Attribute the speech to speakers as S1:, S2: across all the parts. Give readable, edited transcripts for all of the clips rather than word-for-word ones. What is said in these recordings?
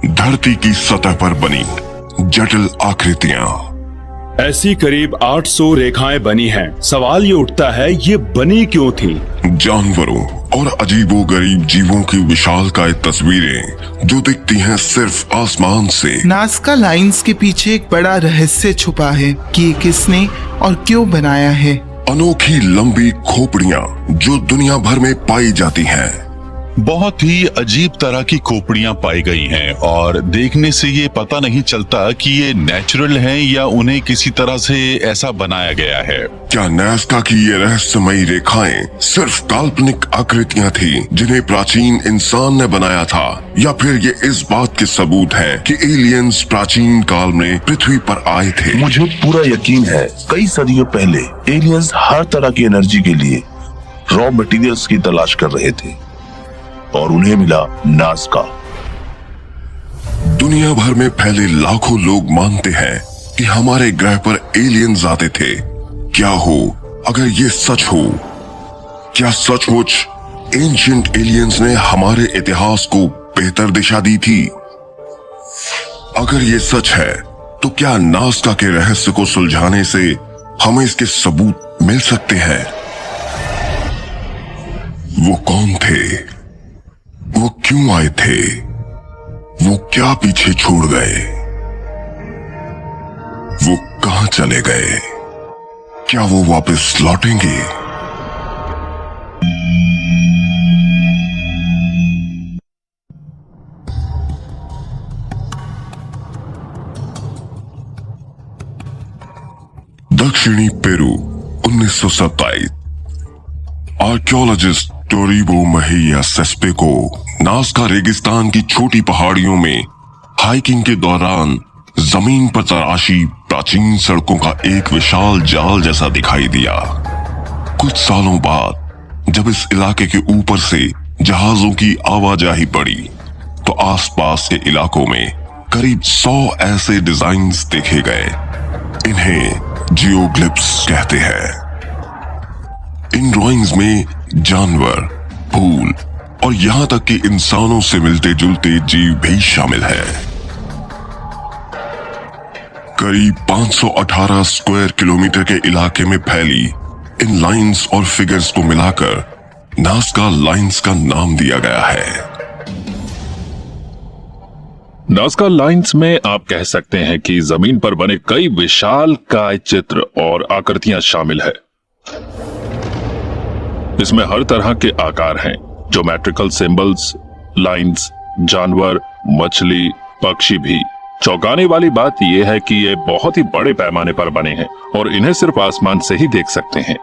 S1: धरती की सतह पर बनी जटिल आकृतियां।
S2: ऐसी करीब 800 रेखाएं बनी हैं। सवाल ये उठता है, ये बनी क्यों थी?
S1: जानवरों और अजीबोगरीब जीवों की विशालकाय तस्वीरें जो दिखती हैं सिर्फ आसमान से।
S3: नाज़का लाइंस के पीछे एक बड़ा रहस्य छुपा है कि ये किसने और क्यों बनाया है।
S1: अनोखी लंबी खोपड़ियां जो दुनिया भर में पाई जाती हैं।
S4: बहुत ही अजीब तरह की खोपड़ियां पाई गई हैं और देखने से ये पता नहीं चलता कि ये नेचुरल हैं या उन्हें किसी तरह से ऐसा बनाया गया है।
S1: क्या नाज़का की ये रहस्यमयी रेखाएं सिर्फ काल्पनिक आकृतियां थी जिन्हें प्राचीन इंसान ने बनाया था, या फिर ये इस बात के सबूत हैं कि एलियंस प्राचीन काल में पृथ्वी पर आए थे?
S5: मुझे पूरा यकीन है कई सदियों पहले एलियंस हर तरह की एनर्जी के लिए रॉ मटेरियल्स की तलाश कर रहे थे और उन्हें मिला नाज़का।
S1: दुनिया भर में फैले लाखों लोग मानते हैं कि हमारे ग्रह पर एलियंस आते थे। क्या हो अगर ये सच हो? क्या सचमुच एंशिएंट एलियंस ने हमारे इतिहास को बेहतर दिशा दी थी? अगर ये सच है तो क्या नाज़का के रहस्य को सुलझाने से हमें इसके सबूत मिल सकते हैं? वो कौन थे? वो क्यों आए थे? वो क्या पीछे छोड़ गए? वो कहां चले गए? क्या वो वापस लौटेंगे? दक्षिणी पेरू 1927। आर्कियोलॉजिस्ट टोरिबो महिया सेस्पे को नाज़का रेगिस्तान की छोटी पहाड़ियों में हाइकिंग के दौरान जमीन पर तराशी प्राचीन सड़कों का एक विशाल जाल जैसा दिखाई दिया। कुछ सालों बाद जब इस इलाके के ऊपर से जहाजों की आवाजाही बढ़ी तो आसपास के इलाकों में करीब 100 ऐसे डिजाइन्स देखे गए। इन्हें जियोग्लिफ्स कहते हैं। इन ड्राइंग्स में जानवर, फूल और यहाँ तक कि इंसानों से मिलते जुलते जीव भी शामिल है। करीब 518 स्क्वायर किलोमीटर के इलाके में फैली इन लाइंस और फिगर्स को मिलाकर नाज़का लाइंस का नाम दिया गया है।
S6: नाज़का लाइंस में आप कह सकते हैं कि जमीन पर बने कई विशालकाय चित्र और आकृतियां शामिल है। इसमें हर तरह के आकार हैं, ज्योमेट्रिकल सिंबल्स, लाइंस, जानवर, मछली, पक्षी भी। चौंकाने वाली बात यह है कि ये बहुत ही बड़े पैमाने पर बने हैं और इन्हें सिर्फ आसमान से ही देख सकते हैं।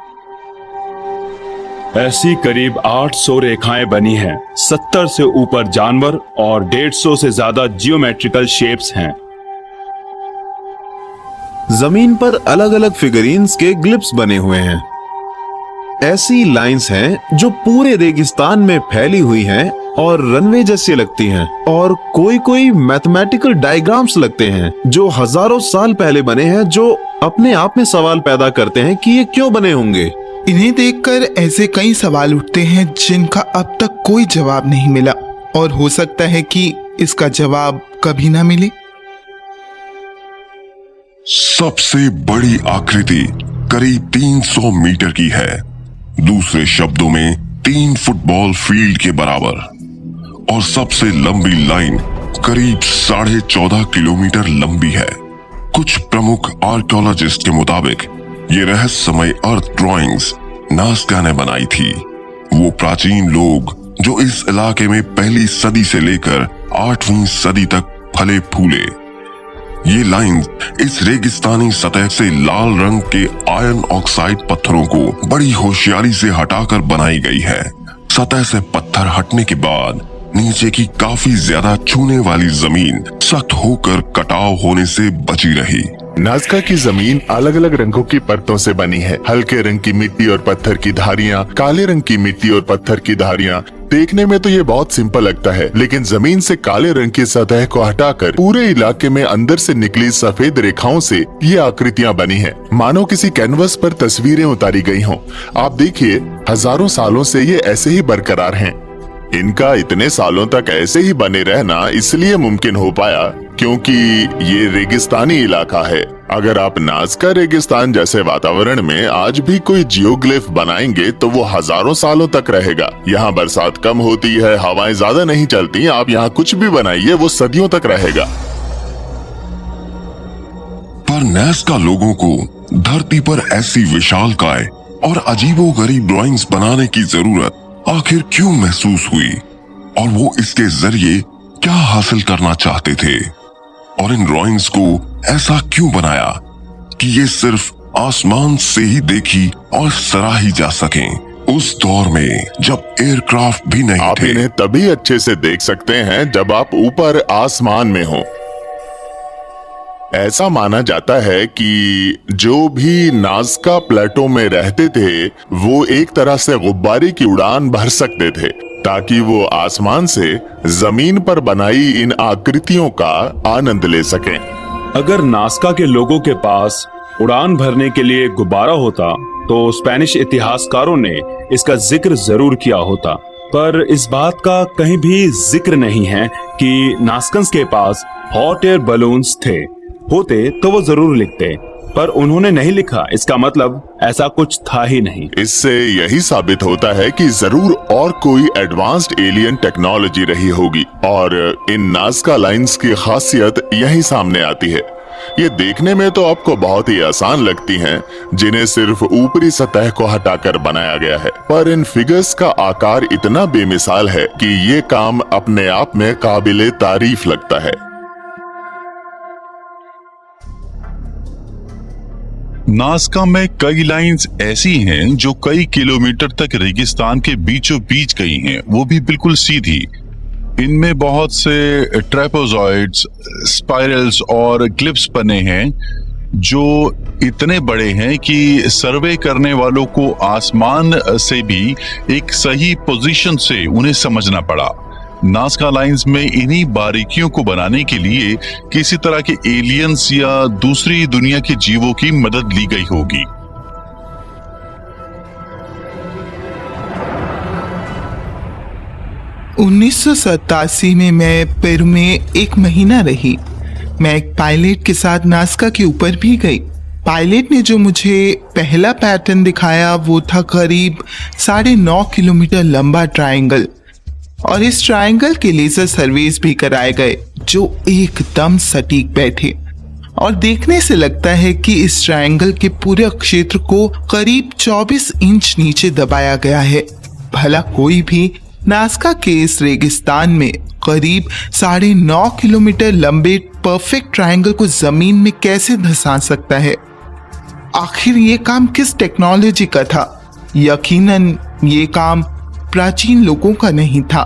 S2: ऐसी करीब 800 रेखाएं बनी हैं। 70 से ऊपर जानवर और 150 से ज्यादा जियोमेट्रिकल शेप्स हैं।
S7: जमीन पर अलग अलग फिगरीन्स के ग्लिप्स बने हुए हैं। ऐसी लाइंस हैं जो पूरे रेगिस्तान में फैली हुई हैं और रनवे जैसी लगती हैं, और कोई कोई मैथमेटिकल डायग्राम्स लगते हैं जो हजारों साल पहले बने हैं, जो अपने आप में सवाल पैदा करते हैं कि ये क्यों बने होंगे।
S3: इन्हें देखकर ऐसे कई सवाल उठते हैं जिनका अब तक कोई जवाब नहीं मिला, और हो सकता है कि इसका जवाब कभी ना मिले।
S1: सबसे बड़ी आकृति करीब 300 मीटर की है। दूसरे शब्दों में 3 फुटबॉल फील्ड के बराबर। और सबसे लंबी लाइन करीब 14.5 किलोमीटर लंबी है। कुछ प्रमुख आर्कियोलॉजिस्ट के मुताबिक ये रहस्यमय अर्थ ड्राइंग्स नाज़का ने बनाई थी। वो प्राचीन लोग जो इस इलाके में पहली सदी से लेकर 8वीं सदी तक फले फूले। ये लाइंस इस रेगिस्तानी सतह से लाल रंग के आयरन ऑक्साइड पत्थरों को बड़ी होशियारी से हटाकर बनाई गई है। सतह से पत्थर हटने के बाद नीचे की काफी ज्यादा छूने वाली जमीन सख्त होकर कटाव होने से बची रही।
S8: नाज़का की जमीन अलग अलग रंगों की परतों से बनी है। हल्के रंग की मिट्टी और पत्थर की धारियां, काले रंग की मिट्टी और पत्थर की धारियां। देखने में तो ये बहुत सिंपल लगता है, लेकिन जमीन से काले रंग की सतह को हटाकर पूरे इलाके में अंदर से निकली सफेद रेखाओं से ये आकृतियां बनी हैं, मानो किसी कैनवस पर तस्वीरें उतारी गई हों। आप देखिए, हजारों सालों से ये ऐसे ही बरकरार हैं। इनका इतने सालों तक ऐसे ही बने रहना इसलिए मुमकिन हो पाया क्योंकि ये रेगिस्तानी इलाका है। अगर आप नाज़का रेगिस्तान जैसे वातावरण में आज भी कोई जियोग्लिफ बनाएंगे तो वो हजारों सालों तक रहेगा। यहाँ बरसात कम होती है, हवाएं ज्यादा नहीं चलती, आप यहाँ कुछ भी बनाइए वो सदियों तक रहेगा।
S1: पर नाज़का लोगों को धरती पर ऐसी विशालकाय और अजीबोगरीब ड्राइंग्स बनाने की जरूरत आखिर क्यों महसूस हुई, और वो इसके जरिए क्या हासिल करना चाहते थे, और इन ड्राइंग्स को ऐसा क्यों बनाया कि ये सिर्फ आसमान से ही देखी और सराही जा सकें उस दौर में जब एयरक्राफ्ट भी नहीं
S8: आप
S1: थे।
S8: इन्हें तभी अच्छे से देख सकते हैं जब आप ऊपर आसमान में हो। ऐसा माना जाता है कि जो भी नाज़का प्लेटो में रहते थे वो एक तरह से गुब्बारे की उड़ान भर सकते थे ताकि वो आसमान से जमीन पर बनाई इन आकृतियों का आनंद ले सकें।
S2: अगर नाज़का के लोगों के पास उड़ान भरने के लिए गुब्बारा होता तो स्पेनिश इतिहासकारों ने इसका जिक्र जरूर किया होता, पर इस बात का कहीं भी जिक्र नहीं है कि नाज़कन्स के पास हॉट एयर बलून्स थे। होते तो वो जरूर लिखते, पर उन्होंने नहीं लिखा। इसका मतलब ऐसा कुछ था ही नहीं।
S8: इससे यही साबित होता है कि जरूर और कोई एडवांस्ड एलियन टेक्नोलॉजी रही होगी, और इन नाज़का लाइंस की खासियत यही सामने आती है। ये देखने में तो आपको बहुत ही आसान लगती हैं, जिन्हें सिर्फ ऊपरी सतह को हटाकर बनाया गया है, पर इन फिगर्स का आकार इतना बेमिसाल है कि ये काम अपने आप में काबिले तारीफ लगता है।
S4: नाज़का में कई लाइंस ऐसी हैं जो कई किलोमीटर तक रेगिस्तान के बीचों बीच गई हैं, वो भी बिल्कुल सीधी। इनमें बहुत से ट्रेपेजॉइड्स, स्पाइरल्स और ग्लिप्स बने हैं जो इतने बड़े हैं कि सर्वे करने वालों को आसमान से भी एक सही पोजीशन से उन्हें समझना पड़ा। नाज़का लाइंस में इन्हीं बारीकियों को बनाने के लिए किसी तरह के एलियंस या दूसरी दुनिया के जीवों की मदद ली गई होगी।
S3: उन्नीस में मैं पेरू में 1 महीना रही। मैं एक पायलट के साथ नाज़का के ऊपर भी गई। पायलट ने जो मुझे पहला पैटर्न दिखाया वो था करीब 9.5 किलोमीटर लंबा ट्रायंगल, और इस ट्रायंगल के लेजर सर्वेस भी कराए गए जो एकदम सटीक बैठे, और देखने से लगता है कि इस ट्रायंगल के पूरे क्षेत्र को करीब 24 इंच नीचे दबाया गया है। भला कोई भी नाज़का के इस रेगिस्तान में करीब 9.5 किलोमीटर लंबे परफेक्ट ट्रायंगल को जमीन में कैसे धंसा सकता है? आखिर ये काम किस टेक्नोलॉजी का था? यकीनन ये काम प्राचीन लोगों का नहीं था।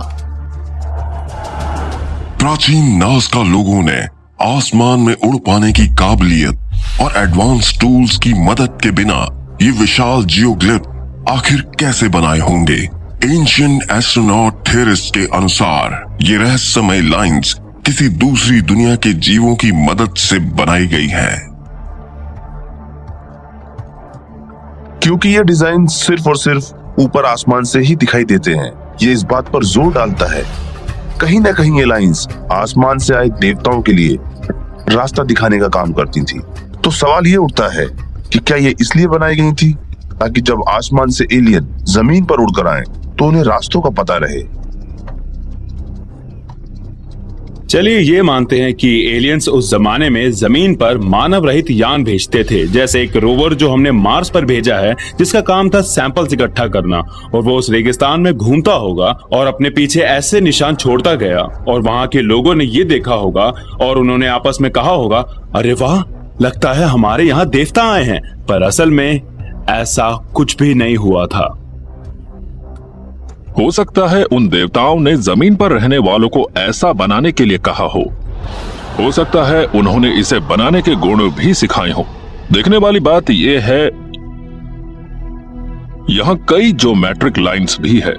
S1: प्राचीन नाज़का लोगों ने आसमान में उड़ पाने की काबिलियत और एडवांस टूल्स की मदद के बिना ये विशाल जियोग्लिफ आखिर कैसे बनाए होंगे? एंशिएंट एस्ट्रोनॉट थेरिस्ट के अनुसार ये रहस्यमय लाइंस किसी दूसरी दुनिया के जीवों की मदद से बनाई गई हैं।
S5: क्योंकि ये डिजाइन सिर्फ और सिर्फ ऊपर आसमान से ही दिखाई देते हैं, ये इस बात पर जोर डालता है कहीं ना कहीं ये लाइंस आसमान से आए देवताओं के लिए रास्ता दिखाने का काम करती थी। तो सवाल ये उठता है कि क्या ये इसलिए बनाई गई थी ताकि जब आसमान से एलियन जमीन पर उड़कर आए तो उन्हें रास्तों का पता रहे।
S2: चलिए ये मानते हैं कि एलियंस उस जमाने में जमीन पर मानव रहित यान भेजते थे, जैसे एक रोवर जो हमने मार्स पर भेजा है जिसका काम था सैंपल्स इकट्ठा करना, और वो उस रेगिस्तान में घूमता होगा और अपने पीछे ऐसे निशान छोड़ता गया, और वहां के लोगों ने ये देखा होगा और उन्होंने आपस में कहा होगा, अरे वाह, लगता है हमारे यहाँ देवता आए हैं। पर असल में ऐसा कुछ भी नहीं हुआ था।
S6: हो सकता है उन देवताओं ने जमीन पर रहने वालों को ऐसा बनाने के लिए कहा हो सकता है उन्होंने इसे बनाने के गुण भी सिखाए हो। देखने वाली बात यह है यहाँ कई ज्योमेट्रिक लाइंस भी है,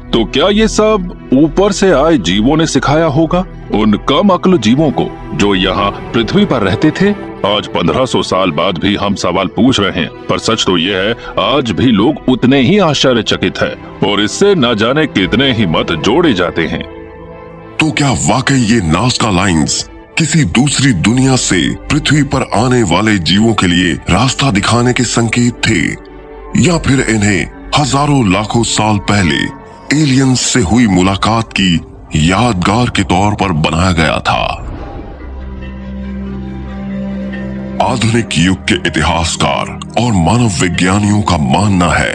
S6: तो क्या ये सब ऊपर से आए जीवों ने सिखाया होगा उन कम अक्ल जीवों को जो यहाँ पृथ्वी पर रहते थे आज 1500 साल बाद भी हम सवाल पूछ रहे हैं, पर सच तो ये है आज भी लोग उतने ही आश्चर्यचकित हैं और इससे न जाने कितने ही मत जोड़े जाते हैं।
S1: तो क्या वाकई ये नाज़का लाइंस किसी दूसरी दुनिया से पृथ्वी पर आने वाले जीवों के लिए रास्ता दिखाने के संकेत थे, या फिर इन्हें हजारों लाखों साल पहले एलियंस से हुई मुलाकात की यादगार के तौर पर बनाया गया था? आधुनिक युग के इतिहासकार और मानव विज्ञानियों का मानना है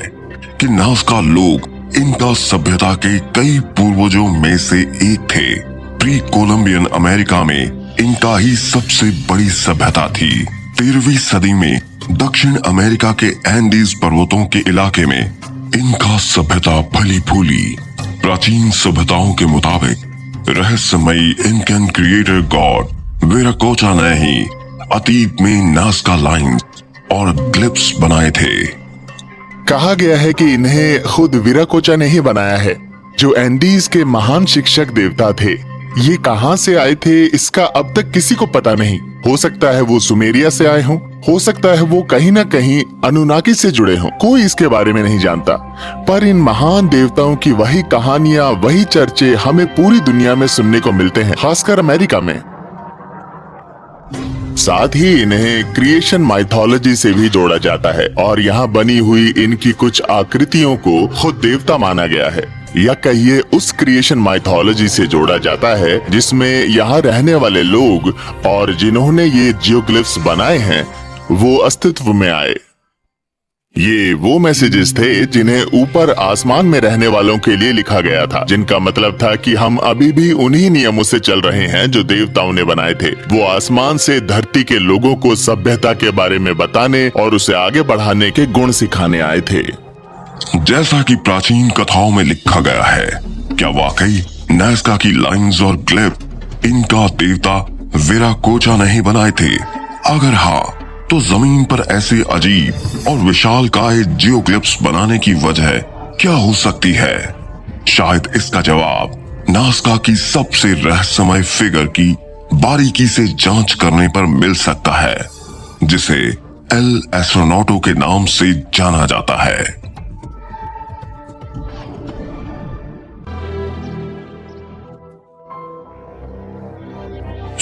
S1: कि नाज़का लोग इनका सभ्यता के कई पूर्वजों में से एक थे। प्री कोलंबियन अमेरिका में इनका ही सबसे बड़ी सभ्यता थी। 13वीं सदी में दक्षिण अमेरिका के एंडीज पर्वतों के इलाके में इनका सभ्यता फली फूली। प्राचीन सभ्यताओं के मुताबिक रहस्यमयी इनकैन क्रिएटर गॉड विराकोचा ने ही अतीत में नाज़का लाइंस और ग्लिप्स बनाए थे।
S8: कहा गया है कि इन्हें खुद विराकोचा ने ही बनाया है, जो एंडीज के महान शिक्षक देवता थे। ये कहां से आए थे इसका अब तक किसी को पता नहीं। हो सकता है वो सुमेरिया से आए हों, हो सकता है वो कहीं ना कहीं अनुनाकी से जुड़े हों, कोई इसके बारे में नहीं जानता। पर इन महान देवताओं की वही कहानियां, वही चर्चे हमें पूरी दुनिया में सुनने को मिलते हैं, खासकर अमेरिका में। साथ ही इन्हें क्रिएशन माइथोलॉजी से भी जोड़ा जाता है और यहाँ बनी हुई इनकी कुछ आकृतियों को खुद देवता माना गया है, या कहिए उस क्रिएशन माइथोलॉजी से जोड़ा जाता है जिसमें यहाँ रहने वाले लोग और जिन्होंने ये जियोग्लिफ्स बनाए हैं वो अस्तित्व में आए। ये वो मैसेजेस थे जिन्हें ऊपर आसमान में रहने वालों के लिए लिखा गया था, जिनका मतलब था कि हम अभी भी उन्हीं नियमों से चल रहे हैं जो देवताओं ने बनाए थे। वो आसमान से धरती के लोगों को सभ्यता के बारे में बताने और उसे आगे बढ़ाने के गुण सिखाने आए थे।
S1: जैसा कि प्राचीन कथाओं में लिखा गया है, क्या वाकई नाज़का की लाइंस और ग्लिप इनका देवता विराकोचा नहीं बनाए थे? अगर हाँ, तो जमीन पर ऐसे अजीब और विशालकाय जियोग्लिप्स बनाने की वजह क्या हो सकती है? शायद इसका जवाब नाज़का की सबसे रहस्यमय फिगर की बारीकी से जांच करने पर मिल सकता है, जिसे एल एस्ट्रोनॉटो के नाम से जाना जाता है।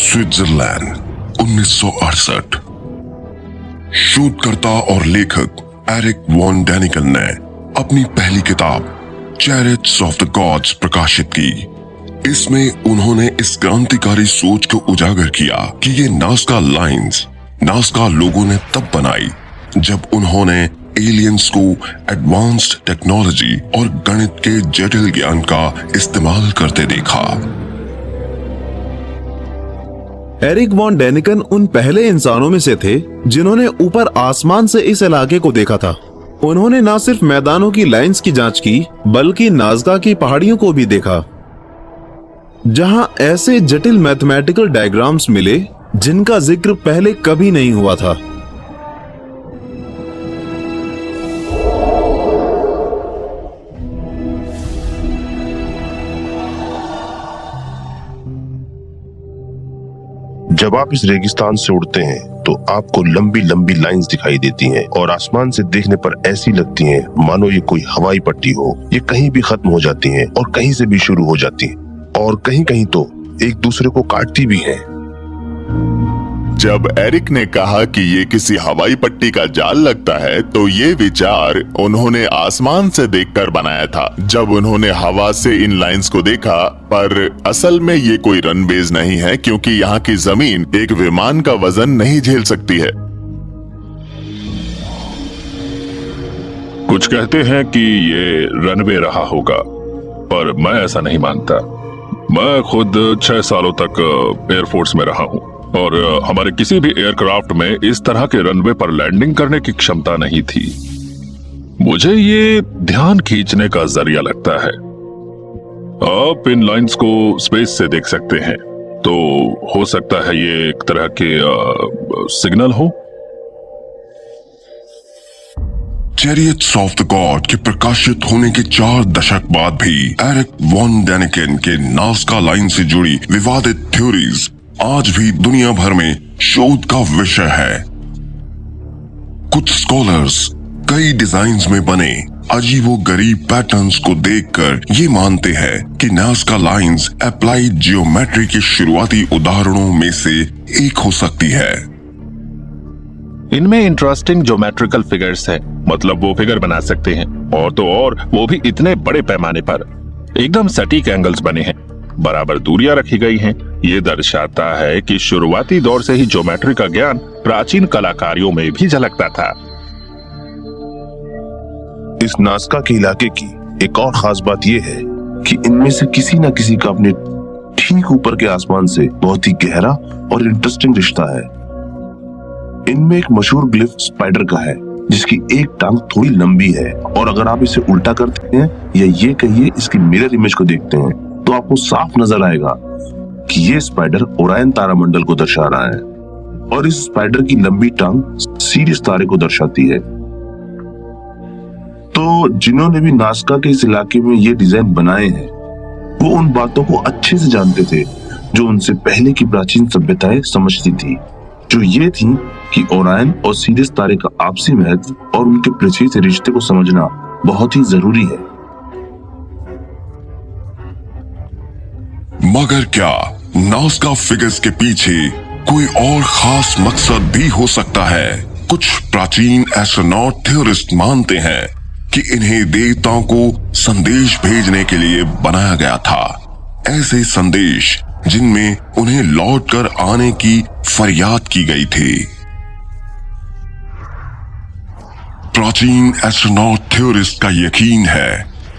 S1: स्विट्जरलैंड 1968। शोधकर्ता और लेखक एरिक वॉन डैनिकन ने अपनी पहली किताब चैरिट्स ऑफ द गॉड्स प्रकाशित की। इसमें उन्होंने इस क्रांतिकारी सोच को उजागर किया कि ये नाज़का लाइंस नाज़का लोगों ने तब बनाई जब उन्होंने एलियंस को एडवांस्ड टेक्नोलॉजी और गणित के जटिल ज्ञान का इस्तेमाल करते देखा।
S7: एरिक वॉन डैनिकन उन पहले इंसानों में से थे जिन्होंने ऊपर आसमान से इस इलाके को देखा था। उन्होंने न सिर्फ मैदानों की लाइंस की जांच की, बल्कि नाज़का की पहाड़ियों को भी देखा, जहां ऐसे जटिल मैथमेटिकल डायग्राम्स मिले जिनका जिक्र पहले कभी नहीं हुआ था।
S5: जब आप इस रेगिस्तान से उड़ते हैं तो आपको लंबी लंबी लाइंस दिखाई देती हैं और आसमान से देखने पर ऐसी लगती हैं मानो ये कोई हवाई पट्टी हो। ये कहीं भी खत्म हो जाती हैं और कहीं से भी शुरू हो जाती हैं और कहीं कहीं तो एक दूसरे को काटती भी हैं।
S8: जब एरिक ने कहा कि ये किसी हवाई पट्टी का जाल लगता है, तो ये विचार उन्होंने आसमान से देखकर बनाया था जब उन्होंने हवा से इन लाइंस को देखा। पर असल में ये कोई रनवेज नहीं है, क्योंकि यहाँ की जमीन एक विमान का वजन नहीं झेल सकती है।
S6: कुछ कहते हैं कि ये रनवे रहा होगा, पर मैं ऐसा नहीं मानता। मैं खुद 6 सालों तक एयरफोर्स में रहा हूँ और हमारे किसी भी एयरक्राफ्ट में इस तरह के रनवे पर लैंडिंग करने की क्षमता नहीं थी। मुझे ये ध्यान खींचने का जरिया लगता है। आप इन लाइंस को स्पेस से देख सकते हैं, तो हो सकता है ये एक तरह के सिग्नल हो।
S1: चैरियट्स ऑफ द गॉड के प्रकाशित होने के 4 दशक बाद भी एरिक वॉन डैनिकन के नाज़का लाइन से जुड़ी विवादित थ्योरीज आज भी दुनिया भर में शोध का विषय है। कुछ स्कॉलर्स कई डिजाइन्स में बने अजीबोगरीब पैटर्न्स को देखकर ये मानते हैं कि नाज़का लाइंस अप्लाइड जियोमेट्री के शुरुआती उदाहरणों में से एक हो सकती है।
S6: इनमें इंटरेस्टिंग ज्योमेट्रिकल फिगर्स है, मतलब वो फिगर बना सकते हैं, और तो और वो भी इतने बड़े पैमाने पर। एकदम सटीक एंगल्स बने हैं, बराबर दूरियां रखी गई हैं। ये दर्शाता है कि शुरुआती दौर से ही ज्योमेट्री का ज्ञान प्राचीन कलाकारियों में भी झलकता था।
S5: इस नाज़का के इलाके की एक और खास बात यह है कि इनमें से किसी न किसी का अपने ठीक ऊपर के आसमान से बहुत ही गहरा और इंटरेस्टिंग रिश्ता है। इनमें एक मशहूर ग्लिफ स्पाइडर का है, जिसकी एक टांग थोड़ी लंबी है, और अगर आप इसे उल्टा करते हैं या ये कहिए इसकी मिरर इमेज को देखते हैं तो आपको साफ नजर आएगा कि ये स्पाइडर ओरायन तारामंडल को दर्शा रहा है, और इस स्पाइडर की लंबी टांग सीरियस तारे को दर्शाती है। तो जिन्होंने भी नाज़का के इस इलाके में ये डिजाइन बनाए हैं, वो उन बातों को अच्छे से जानते थे जो उनसे पहले की प्राचीन सभ्यताएं समझती थी, जो ये थी कि ओरायन और सीरियस तारे का आपसी महत्व और उनके पृथ्वी से रिश्ते को समझना बहुत ही जरूरी है।
S1: मगर क्या नाज़का फिगर्स के पीछे कोई और खास मकसद भी हो सकता है? कुछ प्राचीन एस्ट्रोनॉट थ्योरिस्ट मानते हैं कि इन्हें देवताओं को संदेश भेजने के लिए बनाया गया था, ऐसे संदेश जिनमें उन्हें लौटकर आने की फरियाद की गई थी। प्राचीन एस्ट्रोनॉट थ्योरिस्ट का यकीन है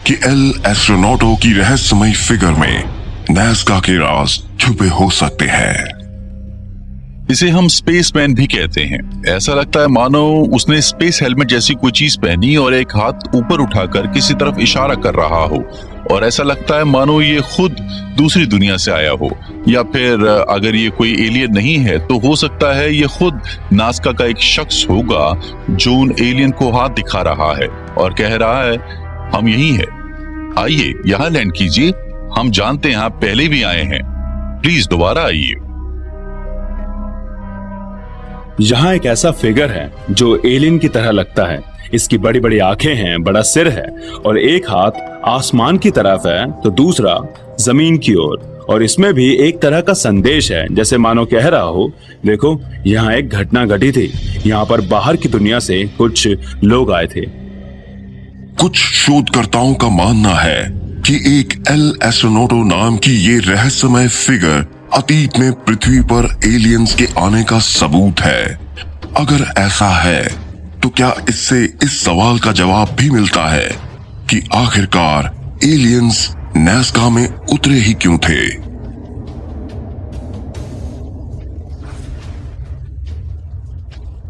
S1: कि एल एस्ट्रोनॉटों की रहस्यमय फिगर में नाज़का के राज छुपे हो सकते हैं।
S4: इसे हम स्पेसमैन भी कहते हैं। ऐसा लगता है मानो उसने स्पेस हेलमेट जैसी कोई चीज पहनी और एक हाथ ऊपर उठाकर किसी तरफ इशारा कर रहा हो, और ऐसा लगता है मानो ये खुद दूसरी दुनिया से आया हो, या फिर अगर ये कोई एलियन नहीं है तो हो सकता है ये खुद नाज़का का एक शख्स होगा जो उन एलियन को हाथ दिखा रहा है और कह रहा है हम यही है, आइए यहाँ लैंड कीजिए, हम जानते हैं आप पहले भी आए हैं, प्लीज दोबारा आइए।
S2: यहाँ एक ऐसा फिगर है जो एलियन की तरह लगता है। इसकी बड़ी बड़ी आंखें हैं, बड़ा सिर है, और एक हाथ आसमान की तरफ है तो दूसरा जमीन की ओर, और इसमें भी एक तरह का संदेश है, जैसे मानो कह रहा हो देखो यहाँ एक घटना घटी थी, यहाँ पर बाहर की दुनिया से कुछ लोग आए थे।
S1: कुछ शोधकर्ताओं का मानना है कि एक एल एस्ट्रोनॉटो नाम की ये रहस्यमय फिगर अतीत में पृथ्वी पर एलियंस के आने का सबूत है। अगर ऐसा है तो क्या इससे इस सवाल का जवाब भी मिलता है कि आखिरकार एलियंस नाज़का में उतरे ही क्यों थे?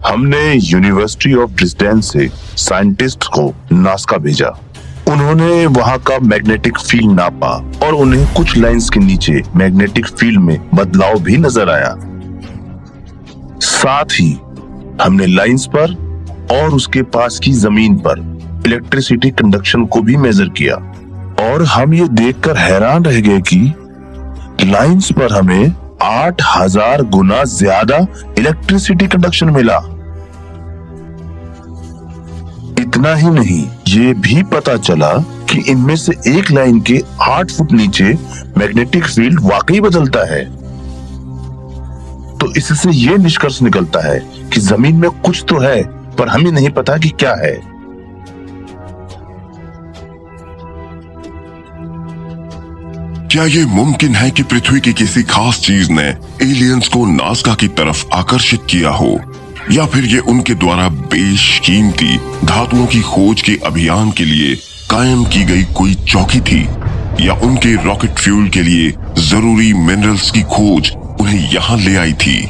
S5: हमने यूनिवर्सिटी ऑफ ड्रेसडेन से साइंटिस्ट को नाज़का भेजा। उन्होंने वहां का मैग्नेटिक फील्ड नापा और उन्हें कुछ लाइंस के नीचे मैग्नेटिक फील्ड में बदलाव भी नजर आया। साथ ही हमने लाइंस पर और उसके पास की जमीन पर इलेक्ट्रिसिटी कंडक्शन को भी मेजर किया, और हम ये देखकर हैरान रह गए कि लाइंस पर हमें 8000 गुना ज्यादा इलेक्ट्रिसिटी कंडक्शन मिला। इतना ही नहीं, ये भी पता चला कि इनमें से एक लाइन के 8 फुट नीचे मैग्नेटिक फील्ड वाकई बदलता है। तो इससे ये निष्कर्ष निकलता है कि जमीन में कुछ तो है, पर हमें नहीं पता कि क्या है।
S1: क्या ये मुमकिन है कि पृथ्वी की किसी खास चीज ने एलियंस को नाज़का की तरफ आकर्षित किया हो, या फिर ये उनके द्वारा बेशकीमती धातुओं की खोज के अभियान के लिए कायम की गई कोई चौकी थी, या उनके रॉकेट फ्यूल के लिए जरूरी मिनरल्स की खोज उन्हें यहाँ ले आई थी?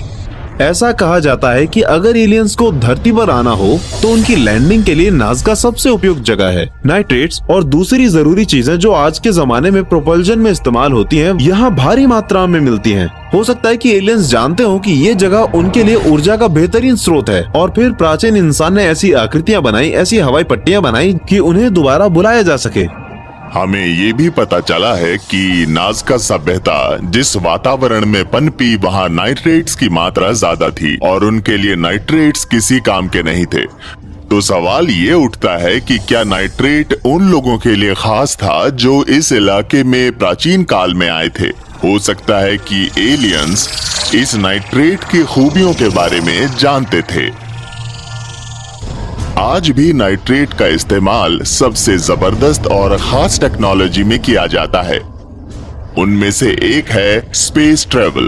S7: ऐसा कहा जाता है कि अगर एलियंस को धरती पर आना हो तो उनकी लैंडिंग के लिए नाज़का सबसे उपयुक्त जगह है। नाइट्रेट्स और दूसरी जरूरी चीजें जो आज के जमाने में प्रोपल्जन में इस्तेमाल होती हैं, यहाँ भारी मात्रा में मिलती हैं। हो सकता है कि एलियंस जानते हो कि ये जगह उनके लिए ऊर्जा का बेहतरीन स्रोत है, और फिर प्राचीन इंसान ने ऐसी आकृतियाँ बनाई, ऐसी हवाई पट्टियाँ बनाई कि उन्हें दोबारा बुलाया जा सके।
S8: हमें ये भी पता चला है कि नाज़का सभ्यता जिस वातावरण में पनपी वहाँ नाइट्रेट्स की मात्रा ज्यादा थी और उनके लिए नाइट्रेट्स किसी काम के नहीं थे। तो सवाल ये उठता है कि क्या नाइट्रेट उन लोगों के लिए खास था जो इस इलाके में प्राचीन काल में आए थे। हो सकता है कि एलियंस इस नाइट्रेट की खूबियों के बारे में जानते थे। आज भी नाइट्रेट का इस्तेमाल सबसे जबरदस्त और खास टेक्नोलॉजी में किया जाता है। उनमें से एक है स्पेस ट्रेवल।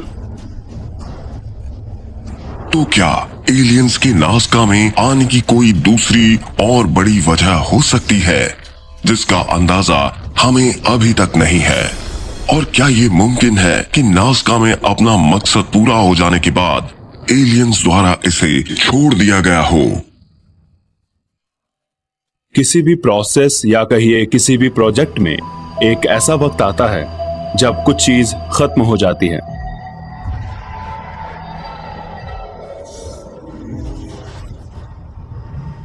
S1: तो क्या एलियंस के नाज़का में आने की कोई दूसरी और बड़ी वजह हो सकती है जिसका अंदाजा हमें अभी तक नहीं है? और क्या ये मुमकिन है कि नाज़का में अपना मकसद पूरा हो जाने के बाद एलियंस द्वारा इसे छोड़ दिया गया हो?
S2: किसी भी प्रोसेस या कहिए किसी भी प्रोजेक्ट में एक ऐसा वक्त आता है जब कुछ चीज खत्म हो जाती है।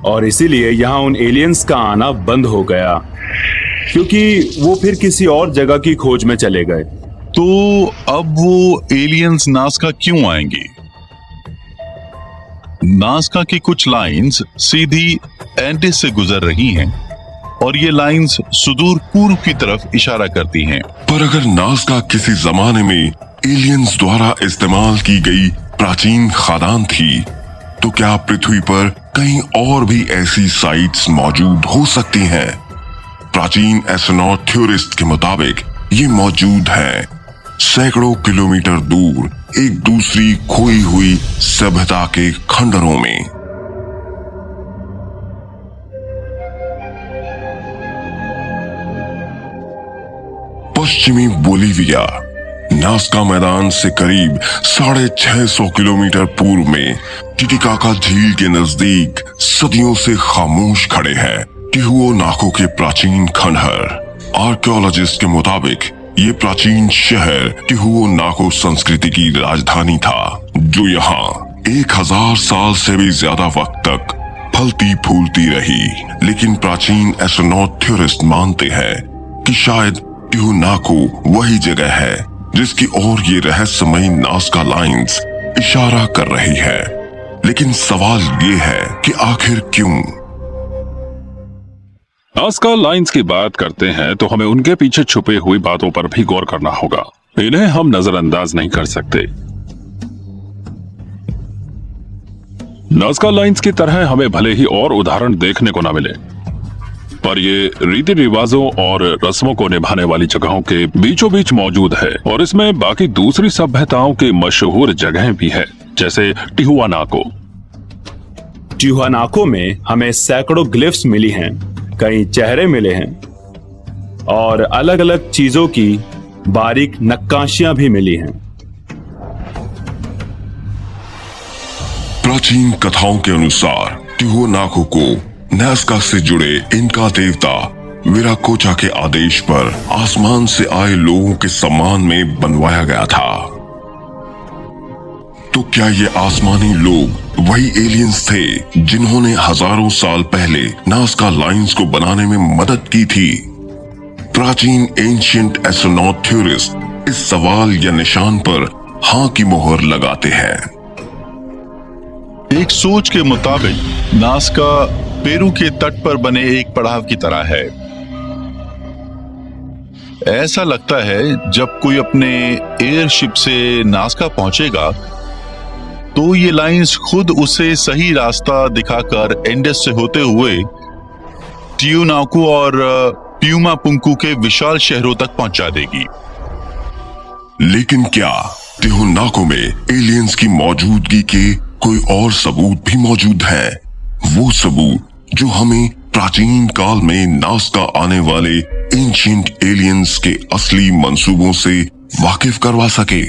S2: और इसीलिए यहां उन एलियंस का आना बंद हो गया, क्योंकि वो फिर किसी और जगह की खोज में चले गए।
S4: तो अब वो एलियंस नाज़का क्यों आएंगे? नाज़का की कुछ लाइंस सीधी एंडिस से गुजर रही हैं और ये लाइंस सुदूर पूर्व की तरफ इशारा करती हैं।
S1: पर अगर नाज़का किसी जमाने में एलियंस द्वारा इस्तेमाल की गई प्राचीन खदान थी, तो क्या पृथ्वी पर कहीं और भी ऐसी साइट्स मौजूद हो सकती हैं? प्राचीन एस्ट्रोनॉट थ्योरिस्ट के मुताबिक ये मौजूद है सैकड़ों किलोमीटर दूर एक दूसरी खोई हुई सभ्यता के खंडरों में। पश्चिमी बोलीविया नाज़का मैदान से करीब 650 किलोमीटर पूर्व में टिटिकाका झील के नजदीक सदियों से खामोश खड़े हैं टिहुआनाको के प्राचीन खंडहर। आर्कियोलॉजिस्ट के मुताबिक ये प्राचीन शहर टिहुआनाको संस्कृति की राजधानी था, जो यहाँ 1000 साल से भी ज्यादा वक्त तक फलती फूलती रही। लेकिन प्राचीन एस्ट्रोनॉट थ्योरिस्ट मानते हैं कि शायद टिहुआनाको वही जगह है जिसकी ओर ये रहस्यमयी नाज़का लाइंस इशारा कर रही है। लेकिन सवाल ये है कि आखिर क्यों?
S6: नाज़का लाइंस की बात करते हैं तो हमें उनके पीछे छुपे हुई बातों पर भी गौर करना होगा। इन्हें हम नजरअंदाज नहीं कर सकते। नाज़का लाइंस की तरह हमें भले ही और उदाहरण देखने को न मिले, पर ये रीति रिवाजों और रस्मों को निभाने वाली जगहों के बीचों बीच मौजूद है। और इसमें बाकी दूसरी सभ्यताओं की मशहूर जगहें भी है, जैसे टिहुआनाको।
S2: टिहुआनाको में हमें सैकड़ों ग्लिफ्स मिली हैं, कई चेहरे मिले हैं और अलग अलग चीजों की बारीक नक्काशियां भी मिली हैं।
S1: प्राचीन कथाओं के अनुसार टिहुआनाको को नाज़का से जुड़े इनका देवता विराकोचा के आदेश पर आसमान से आए लोगों के सम्मान में बनवाया गया था। तो क्या ये आसमानी लोग वही एलियंस थे जिन्होंने हजारों साल पहले नाज़का लाइंस को बनाने में मदद की थी? प्राचीन एंशिएंट एस्ट्रोनॉट थ्योरिस्ट इस सवाल या निशान पर हाँ की मोहर लगाते हैं।
S4: एक सोच के मुताबिक नाज़का पेरू के तट पर बने एक पड़ाव की तरह है। ऐसा लगता है जब कोई अपने एयरशिप से नाज़का पहुंचेगा तो ये लाइंस खुद उसे सही रास्ता दिखाकर एंडेस से होते हुए टिहुआनाको और प्यूमापुंकू के विशाल शहरों तक पहुंचा देगी।
S1: लेकिन क्या टिहुआनाको में एलियंस की मौजूदगी के कोई और सबूत भी मौजूद है? वो सबूत जो हमें प्राचीन काल में नाज़का आने वाले एंशिएंट एलियंस के असली मंसूबों से वाकिफ करवा सके।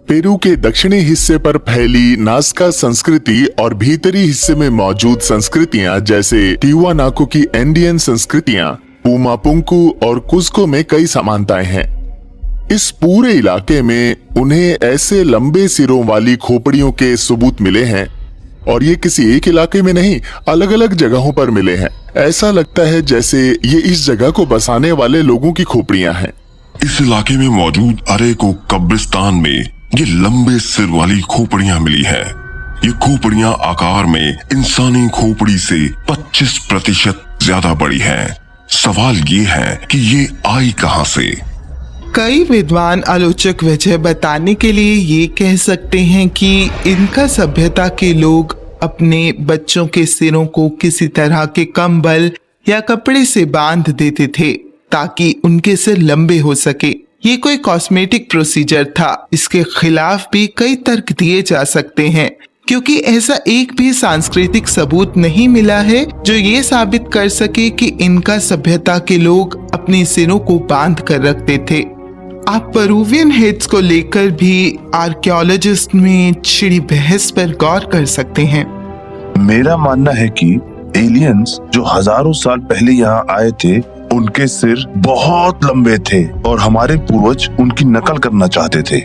S8: पेरू के दक्षिणी हिस्से पर फैली नाज़का संस्कृति और भीतरी हिस्से में मौजूद संस्कृतियां जैसे टिहुआनाको की एंडियन संस्कृतियां, पुमापुंकू और कुस्को में कई समानताएं हैं। इस पूरे इलाके में उन्हें ऐसे लंबे सिरों वाली खोपड़ियों के सबूत मिले हैं और ये किसी एक इलाके में नहीं, अलग अलग जगहों पर मिले हैं। ऐसा लगता है जैसे ये इस जगह को बसाने वाले लोगों की खोपड़ियां हैं।
S1: इस इलाके में मौजूद अरेको कब्रिस्तान में ये लंबे सिर वाली खोपड़ियां मिली हैं। ये खोपड़ियां आकार में इंसानी खोपड़ी से 25% ज्यादा बड़ी हैं। सवाल ये है कि ये आई कहां से?
S3: कई विद्वान आलोचक वजह बताने के लिए ये कह सकते हैं कि इनका सभ्यता के लोग अपने बच्चों के सिरों को किसी तरह के कंबल या कपड़े से बांध देते थे ताकि उनके सिर लंबे हो सके। ये कोई कॉस्मेटिक प्रोसीजर था। इसके खिलाफ भी कई तर्क दिए जा सकते हैं, क्योंकि ऐसा एक भी सांस्कृतिक सबूत नहीं मिला है जो ये साबित कर सके कि इनका सभ्यता के लोग अपने सिरों को बांध कर रखते थे। आप पेरुवियन हेड्स को लेकर भी आर्कियोलॉजिस्ट में छिड़ी बहस पर गौर कर सकते हैं।
S5: मेरा मानना है कि एलियंस जो हजारों साल पहले यहाँ आए थे, उनके सिर बहुत लंबे थे और हमारे पूर्वज उनकी नकल करना चाहते थे।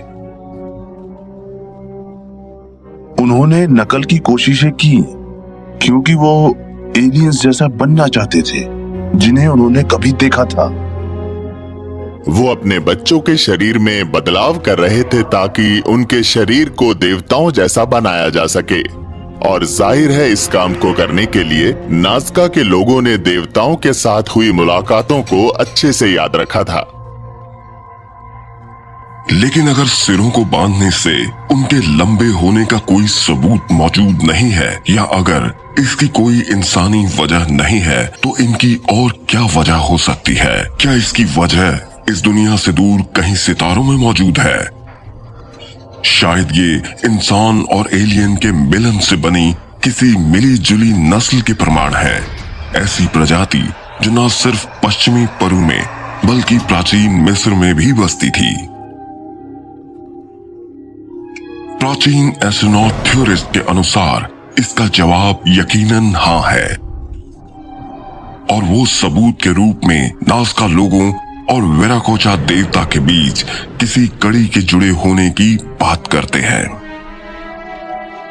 S5: उन्होंने नकल की कोशिशें की क्योंकि वो एलियंस जैसा बनना चाहते थे जिन्हें उन्होंने कभी देखा था।
S8: वो अपने बच्चों के शरीर में बदलाव कर रहे थे ताकि उनके शरीर को देवताओं जैसा बनाया जा सके, और जाहिर है इस काम को करने के लिए नाज़का के लोगों ने देवताओं के साथ हुई मुलाकातों को अच्छे से याद रखा था।
S1: लेकिन अगर सिरों को बांधने से उनके लंबे होने का कोई सबूत मौजूद नहीं है, या अगर इसकी कोई इंसानी वजह नहीं है, तो इनकी और क्या वजह हो सकती है? क्या इसकी वजह इस दुनिया से दूर कहीं सितारों में मौजूद है? शायद ये इंसान और एलियन के मिलन से बनी किसी मिली जुली नस्ल के प्रमाण है। ऐसी प्रजाति जो न सिर्फ पश्चिमी पेरू में बल्कि प्राचीन मिस्र में भी बसती थी। प्राचीन एस्ट्रोनॉट थ्योरिस्ट के अनुसार इसका जवाब यकीनन हाँ है, और वो सबूत के रूप में नाज़का लोगों और विराकोचा देवता के बीच किसी कड़ी के जुड़े होने की बात करते हैं।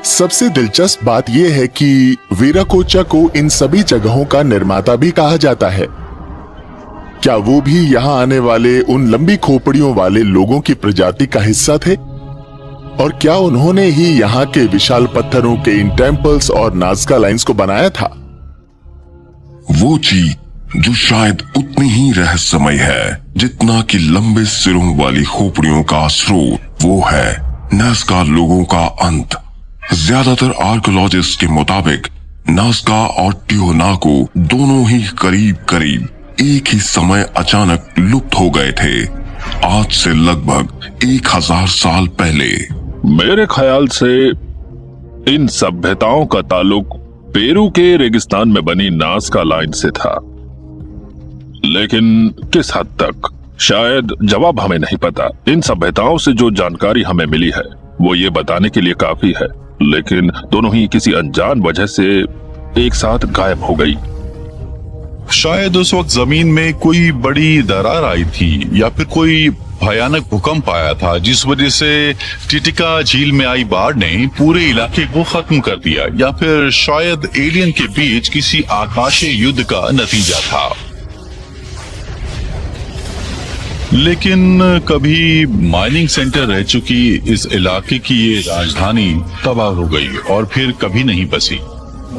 S8: सबसे दिलचस्प बात यह है कि विराकोचा को इन सभी जगहों का निर्माता भी कहा जाता है। क्या वो भी यहाँ आने वाले उन लंबी खोपड़ियों वाले लोगों की प्रजाति का हिस्सा थे? और क्या उन्होंने ही यहाँ के विशाल पत्थरों के इन टेम्पल्स और नाज़का लाइंस को बनाया था?
S1: वो चीज जो शायद उतनी ही रहस्यमय है जितना कि लंबे सिरों वाली खोपड़ियों का स्रोत, वो है नाज़का लोगों का अंत। ज्यादातर आर्कियोलॉजिस्ट के मुताबिक नाज़का और टियोनाको दोनों ही करीब करीब एक ही समय अचानक लुप्त हो गए थे, आज से लगभग 1000 साल पहले।
S6: मेरे ख्याल से इन सभ्यताओं का ताल्लुक पेरू के रेगिस्तान में बनी नाज़का लाइन से था, लेकिन किस हद तक, शायद जवाब हमें नहीं पता। इन सभ्यताओं से जो जानकारी हमें मिली है वो ये बताने के लिए काफी है, लेकिन दोनों ही किसी अनजान वजह से एक साथ गायब हो गई।
S4: शायद उस वक्त जमीन में कोई बड़ी दरार आई थी, या फिर कोई भयानक भूकंप आया था जिस वजह से टिटिका झील में आई बाढ़ ने पूरे इलाके को खत्म कर दिया, या फिर शायद एलियन के बीच किसी आकाशीय युद्ध का नतीजा था। लेकिन कभी माइनिंग सेंटर रह चुकी इस इलाके की ये राजधानी तबाह हो गई और फिर कभी नहीं बसी,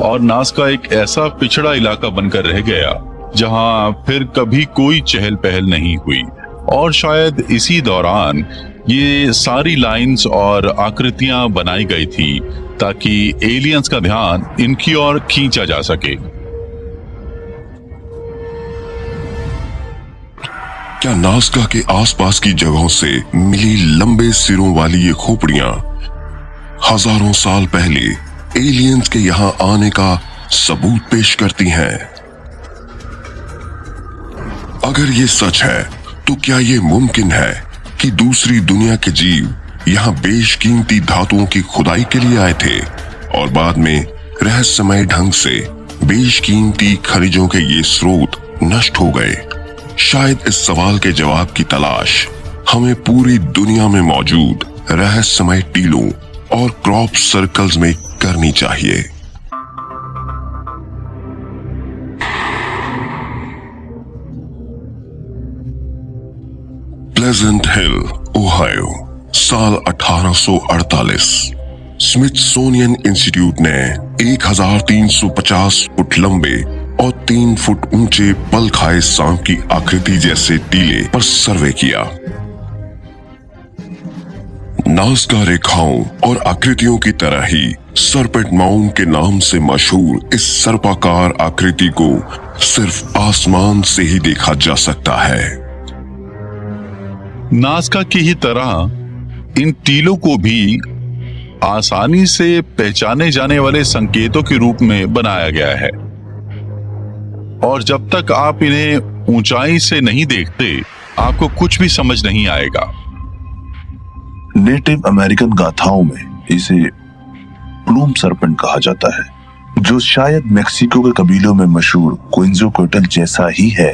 S4: और नाज़का एक ऐसा पिछड़ा इलाका बनकर रह गया जहां फिर कभी कोई चहल पहल नहीं हुई। और शायद इसी दौरान ये सारी लाइंस और आकृतियां बनाई गई थी ताकि एलियंस का ध्यान इनकी ओर खींचा जा सके।
S1: क्या नाज़का के आसपास की जगहों से मिली लंबे सिरों वाली ये खोपड़ियां हजारों साल पहले एलियंस के यहां आने का सबूत पेश करती हैं? अगर ये सच है तो क्या ये मुमकिन है कि दूसरी दुनिया के जीव यहाँ बेशकीमती धातुओं की खुदाई के लिए आए थे और बाद में रहस्यमय ढंग से बेशकीमती खनिजों के ये स्रोत नष्ट हो गए? शायद इस सवाल के जवाब की तलाश हमें पूरी दुनिया में मौजूद रहस्यमय टीलों और क्रॉप सर्कल्स में करनी चाहिए। प्लेजेंट हिल, ओहायो, साल 1848। स्मिथसोनियन इंस्टीट्यूट ने 1350 फुट लंबे और 3 फुट ऊंचे पल खाए सांप की आकृति जैसे टीले पर सर्वे किया। नाज़का रेखाओं और आकृतियों की तरह ही सरपेंट माउंट के नाम से मशहूर इस सर्पाकार आकृति को सिर्फ आसमान से ही देखा जा सकता है।
S4: नाज़का की ही तरह इन टीलों को भी आसानी से पहचाने जाने वाले संकेतों के रूप में बनाया गया है, और जब तक आप इन्हें ऊंचाई से नहीं देखते आपको कुछ भी समझ नहीं आएगा।
S5: नेटिव अमेरिकन गाथाओं में इसे प्लूम सरपेंट कहा जाता है, जो शायद मेक्सिको के कबीलों में मशहूर क्विंज़ोकोएटल जैसा ही है।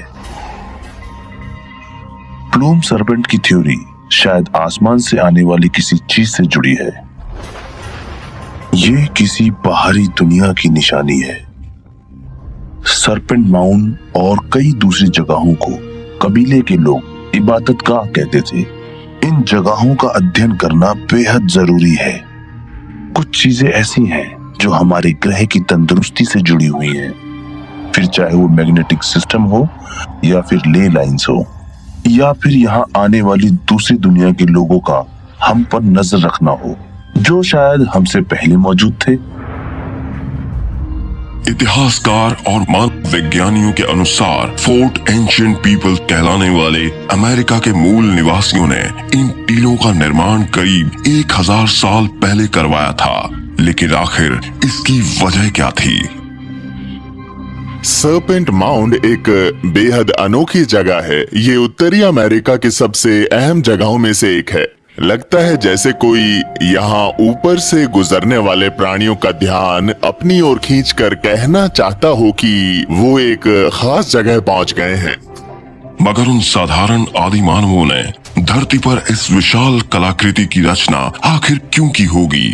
S5: प्लूम सरपेंट की थ्योरी शायद आसमान से आने वाली किसी चीज से जुड़ी है। ये किसी बाहरी दुनिया की निशानी है। सरपेंट माउंट और कई दूसरी जगहों को कबीले के लोग इबादतगाह कहते थे। इन जगहों का अध्ययन करना बेहद जरूरी है। कुछ चीजें ऐसी हैं जो हमारे ग्रह की तंदुरुस्ती से जुड़ी हुई हैं, फिर चाहे वो मैग्नेटिक सिस्टम हो या फिर ले लाइंस हो, या फिर यहाँ आने वाली दूसरी दुनिया के लोगों का हम पर नजर रखना हो, जो शायद हमसे पहले मौजूद थे।
S1: इतिहासकार और मानव विज्ञानियों के अनुसार फोर्ट एंशिएंट पीपल कहलाने वाले अमेरिका के मूल निवासियों ने इन टीलों का निर्माण करीब 1000 साल पहले करवाया था, लेकिन आखिर इसकी वजह क्या थी?
S8: सरपेंट माउंट एक बेहद अनोखी जगह है। ये उत्तरी अमेरिका की सबसे अहम जगहों में से एक है। लगता है जैसे कोई यहाँ ऊपर से गुजरने वाले प्राणियों का ध्यान अपनी ओर खींचकर कहना चाहता हो कि वो एक खास जगह पहुंच गए हैं।
S1: मगर उन साधारण आदि मानवों ने धरती पर इस विशाल कलाकृति की रचना आखिर क्यों की होगी?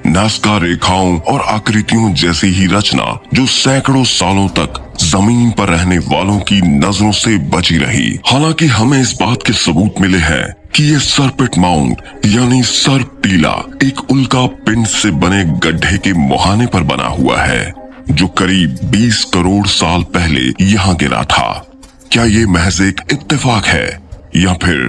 S1: नाज़का रेखाओं और आकृतियों जैसी ही रचना जो सैकड़ों सालों तक जमीन पर रहने वालों की नजरों से बची रही। हालांकि हमें इस बात के सबूत मिले हैं कि ये सरपेंट माउंट यानी सर्प टीला एक उल्का पिंड से बने गड्ढे के मुहाने पर बना हुआ है, जो करीब 20 करोड़ साल पहले यहाँ गिरा था। क्या ये महज एक इत्तेफाक है या फिर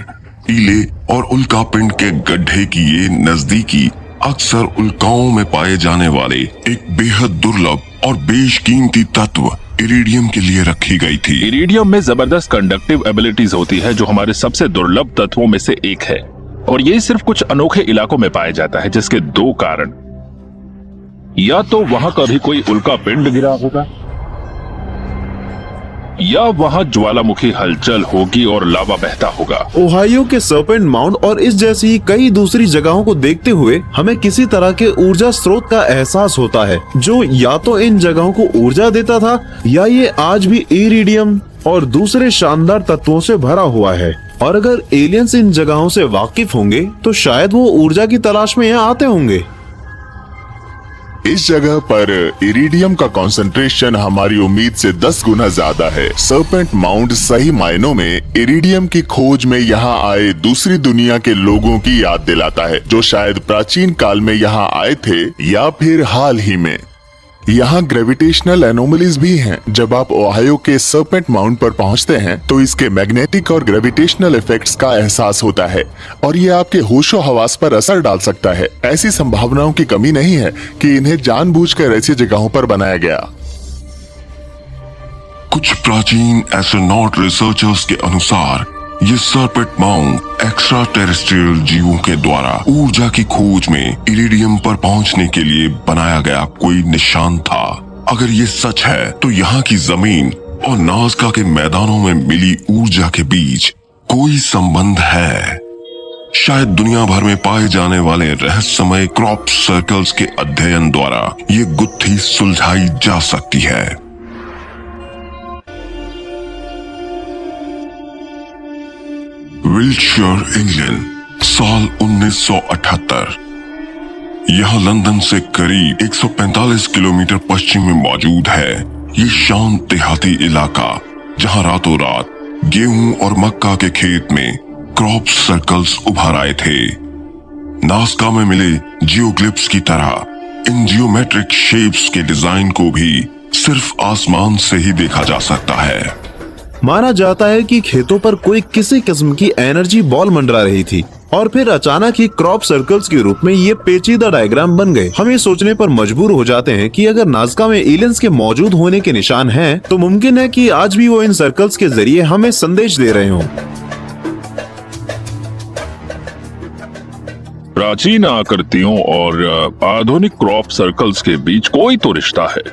S1: टीले और उल्का पिंड के गड्ढे की ये नजदीकी अक्सर उल्काओं में पाए जाने वाले एक बेहद दुर्लभ और बेशकीमती तत्व इरिडियम के लिए रखी गई थी?
S6: इरिडियम में जबरदस्त कंडक्टिव एबिलिटीज होती है, जो हमारे सबसे दुर्लभ तत्वों में से एक है, और ये सिर्फ कुछ अनोखे इलाकों में पाया जाता है, जिसके 2 कारण। या तो वहां कभी कोई उल्का पिंड गिरा होगा, या वहां ज्वालामुखी हलचल होगी और लावा बहता होगा।
S7: ओहायो के सरपेंट माउंट और इस जैसी कई दूसरी जगहों को देखते हुए हमें किसी तरह के ऊर्जा स्रोत का एहसास होता है, जो या तो इन जगहों को ऊर्जा देता था या ये आज भी इरिडियम और दूसरे शानदार तत्वों से भरा हुआ है। और अगर एलियंस इन जगहों से वाकिफ होंगे तो शायद वो ऊर्जा की तलाश में यहाँ आते होंगे।
S8: इस जगह पर इरिडियम का कंसंट्रेशन हमारी उम्मीद से 10 गुना ज्यादा है। सरपेंट माउंट सही मायनों में इरिडियम की खोज में यहाँ आए दूसरी दुनिया के लोगों की याद दिलाता है, जो शायद प्राचीन काल में यहाँ आए थे या फिर हाल ही में। यहाँ ग्रेविटेशनल एनोमलीज भी हैं। जब आप ओहायो के सरपेंट माउंट पर पहुँचते हैं तो इसके मैग्नेटिक और ग्रेविटेशनल इफेक्ट्स का एहसास होता है, और ये आपके होशो हवास पर असर डाल सकता है। ऐसी संभावनाओं की कमी नहीं है कि इन्हें जानबूझकर ऐसी जगहों पर बनाया गया।
S1: कुछ प्राचीन एस्ट्रोनॉट रिसर्चर्स के अनुसार ये सरपेंट माउंट एक्स्ट्रा टेरेस्ट्रियल जीवों के द्वारा ऊर्जा की खोज में इरिडियम पर पहुंचने के लिए बनाया गया कोई निशान था। अगर ये सच है तो यहाँ की जमीन और नाज़का के मैदानों में मिली ऊर्जा के बीच कोई संबंध है। शायद दुनिया भर में पाए जाने वाले रहस्यमय क्रॉप सर्कल्स के अध्ययन द्वारा ये गुत्थी सुलझाई जा सकती है। विल्टशर, इंग्लैंड, साल 1978। यह लंदन से करीब 145 किलोमीटर पश्चिम में मौजूद है। ये शांत देहाती इलाका जहां रातों रात गेहूं और मक्का के खेत में क्रॉप सर्कल्स उभर आए थे। नास्का में मिले जियोग्लिप्स की तरह इन जियोमेट्रिक शेप्स के डिजाइन को भी सिर्फ आसमान से ही देखा जा सकता है।
S7: माना जाता है कि खेतों पर कोई किसी किस्म की एनर्जी बॉल मंडरा रही थी और फिर अचानक ही क्रॉप सर्कल्स के रूप में ये पेचीदा डायग्राम बन गए। हम ये सोचने पर मजबूर हो जाते हैं कि अगर नाज़का में एलियंस के मौजूद होने के निशान हैं, तो मुमकिन है कि आज भी वो इन सर्कल्स के जरिए हमें संदेश दे रहे हों।
S6: प्राचीन आकृतियों और आधुनिक क्रॉप सर्कल्स के बीच कोई तो रिश्ता है,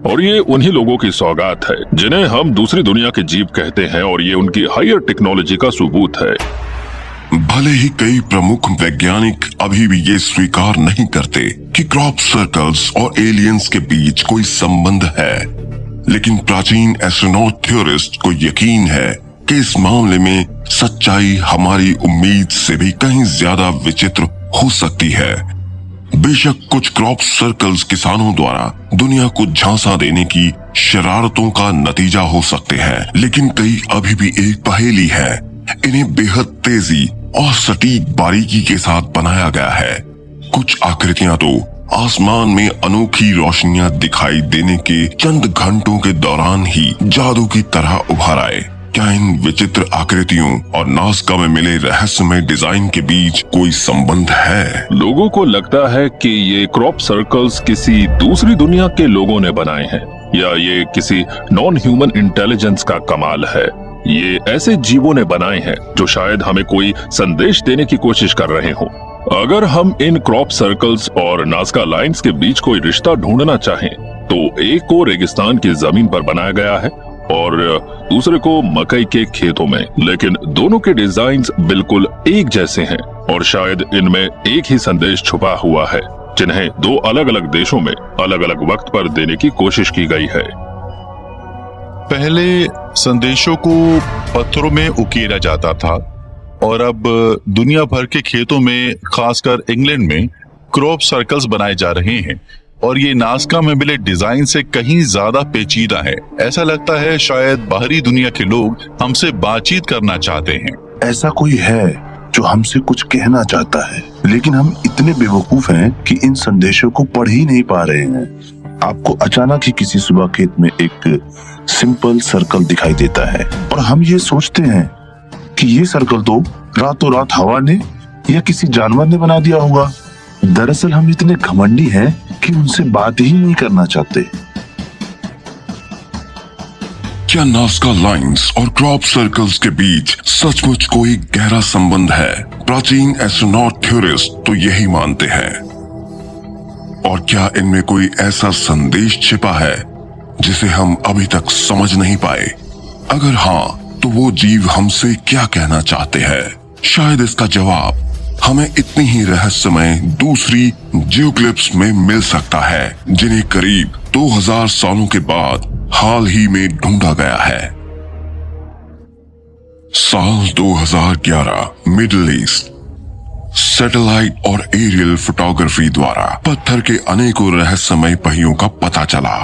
S6: और ये उन्हीं लोगों की सौगात है जिन्हें हम दूसरी दुनिया के जीव कहते हैं, और ये उनकी हायर टेक्नोलॉजी का सबूत है।
S1: भले ही कई प्रमुख वैज्ञानिक अभी भी ये स्वीकार नहीं करते कि क्रॉप सर्कल्स और एलियंस के बीच कोई संबंध है, लेकिन प्राचीन एस्ट्रोनॉट थ्योरिस्ट को यकीन है कि इस मामले में सच्चाई हमारी उम्मीद से भी कहीं ज्यादा विचित्र हो सकती है। बेशक कुछ क्रॉप सर्कल्स किसानों द्वारा दुनिया को झांसा देने की शरारतों का नतीजा हो सकते हैं, लेकिन कई अभी भी एक पहेली है। इन्हें बेहद तेजी और सटीक बारीकी के साथ बनाया गया है। कुछ आकृतियां तो आसमान में अनोखी रोशनियां दिखाई देने के चंद घंटों के दौरान ही जादू की तरह उभर आए। क्या इन विचित्र आकृतियों और नाज़का में मिले रहस्यमय डिजाइन के बीच कोई संबंध है?
S6: लोगों को लगता है कि ये क्रॉप सर्कल्स किसी दूसरी दुनिया के लोगों ने बनाए हैं, या ये किसी नॉन ह्यूमन इंटेलिजेंस का कमाल है। ये ऐसे जीवों ने बनाए हैं जो शायद हमें कोई संदेश देने की कोशिश कर रहे हों। अगर हम इन क्रॉप सर्कल्स और नाज़का लाइंस के बीच कोई रिश्ता ढूंढना चाहें, तो एक को रेगिस्तान की जमीन पर बनाया गया है और दूसरे को मकई के खेतों में, लेकिन दोनों के डिजाइन्स बिल्कुल एक जैसे हैं और शायद इनमें एक ही संदेश छुपा हुआ है, जिन्हें दो अलग अलग देशों में अलग अलग वक्त पर देने की कोशिश की गई है।
S4: पहले संदेशों को पत्थरों में उकेरा जाता था, और अब दुनिया भर के खेतों में, खासकर इंग्लैंड में, क्रॉप सर्कल्स बनाए जा रहे हैं, और ये नाज़का में मिले डिजाइन से कहीं ज्यादा पेचीदा है। ऐसा लगता है शायद बाहरी दुनिया के लोग हमसे बातचीत करना चाहते हैं।
S5: ऐसा कोई है जो हमसे कुछ कहना चाहता है, लेकिन हम इतने बेवकूफ हैं कि इन संदेशों को पढ़ ही नहीं पा रहे हैं। आपको अचानक ही किसी सुबह खेत में एक सिंपल सर्कल दिखाई देता है और हम ये सोचते हैं कि ये सर्कल तो रातों रात हवा ने या किसी जानवर ने बना दिया होगा। दरअसल हम इतने घमंडी हैं कि उनसे बात ही नहीं करना चाहते।
S1: क्या नाज़का लाइंस और क्रॉप सर्कल्स के बीच सचमुच कोई गहरा संबंध है? प्राचीन एस्ट्रोनॉट थ्योरिस्ट तो यही मानते हैं। और क्या इनमें कोई ऐसा संदेश छिपा है जिसे हम अभी तक समझ नहीं पाए? अगर हाँ, तो वो जीव हमसे क्या कहना चाहते हैं? शायद इसका जवाब हमें इतनी ही रहस्यमय दूसरी जियोग्लिप्स में मिल सकता है, जिन्हें करीब 2000 सालों के बाद हाल ही में ढूंढा गया है। साल 2011 मिडिल ईस्ट सैटेलाइट और एरियल फोटोग्राफी द्वारा पत्थर के अनेकों रहस्यमय पहियों का पता चला,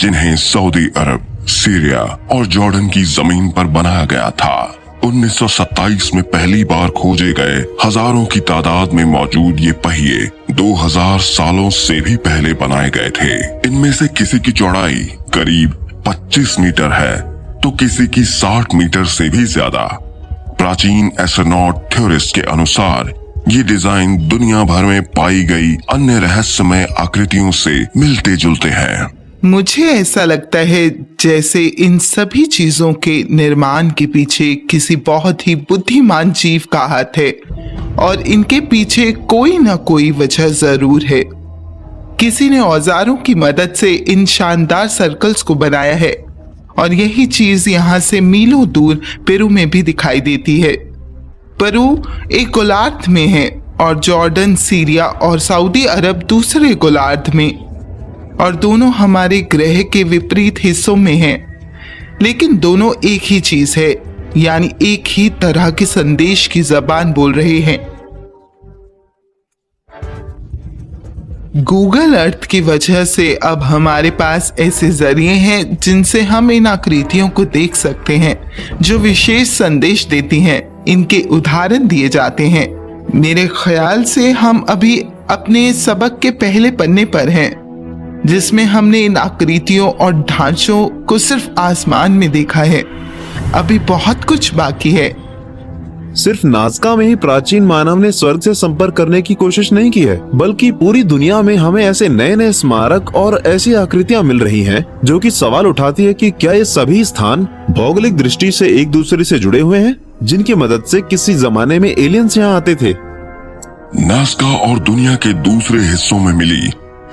S1: जिन्हें सऊदी अरब, सीरिया और जॉर्डन की जमीन पर बनाया गया था। 1927 में पहली बार खोजे गए हजारों की तादाद में मौजूद ये पहिए 2000 सालों से भी पहले बनाए गए थे। इनमें से किसी की चौड़ाई करीब 25 मीटर है तो किसी की 60 मीटर से भी ज्यादा। प्राचीन एस्ट्रोनॉट थ्योरिस्ट के अनुसार ये डिजाइन दुनिया भर में पाई गई अन्य रहस्यमय आकृतियों से मिलते जुलते हैं।
S3: मुझे ऐसा लगता है जैसे इन सभी चीजों के निर्माण के पीछे किसी बहुत ही बुद्धिमान जीव का हाथ है, और इनके पीछे कोई ना कोई वजह जरूर है। किसी ने औजारों की मदद से इन शानदार सर्कल्स को बनाया है, और यही चीज यहाँ से मीलों दूर पेरू में भी दिखाई देती है। पेरू एक गोलार्ध में है और जॉर्डन, सीरिया और सऊदी अरब दूसरे गोलार्ध में, और दोनों हमारे ग्रह के विपरीत हिस्सों में हैं। लेकिन दोनों एक ही चीज है, यानी एक ही तरह के संदेश की जबान बोल रहे हैं। गूगल अर्थ की वजह से अब हमारे पास ऐसे जरिए हैं जिनसे हम इन आकृतियों को देख सकते हैं जो विशेष संदेश देती हैं। इनके उदाहरण दिए जाते हैं। मेरे ख्याल से हम अभी अपने सबक के पहले पन्ने पर हैं, जिसमें हमने इन आकृतियों और ढांचों को सिर्फ आसमान में देखा है। अभी बहुत कुछ बाकी है।
S7: सिर्फ नाज़का में ही प्राचीन मानव ने स्वर्ग से संपर्क करने की कोशिश नहीं की है, बल्कि पूरी दुनिया में हमें ऐसे नए नए स्मारक और ऐसी आकृतियां मिल रही हैं जो कि सवाल उठाती है कि क्या ये सभी स्थान भौगोलिक दृष्टि से एक दूसरे से जुड़े हुए हैं, जिनकी मदद से किसी जमाने में एलियंस यहाँ आते थे।
S1: नाज़का और दुनिया के दूसरे हिस्सों में मिली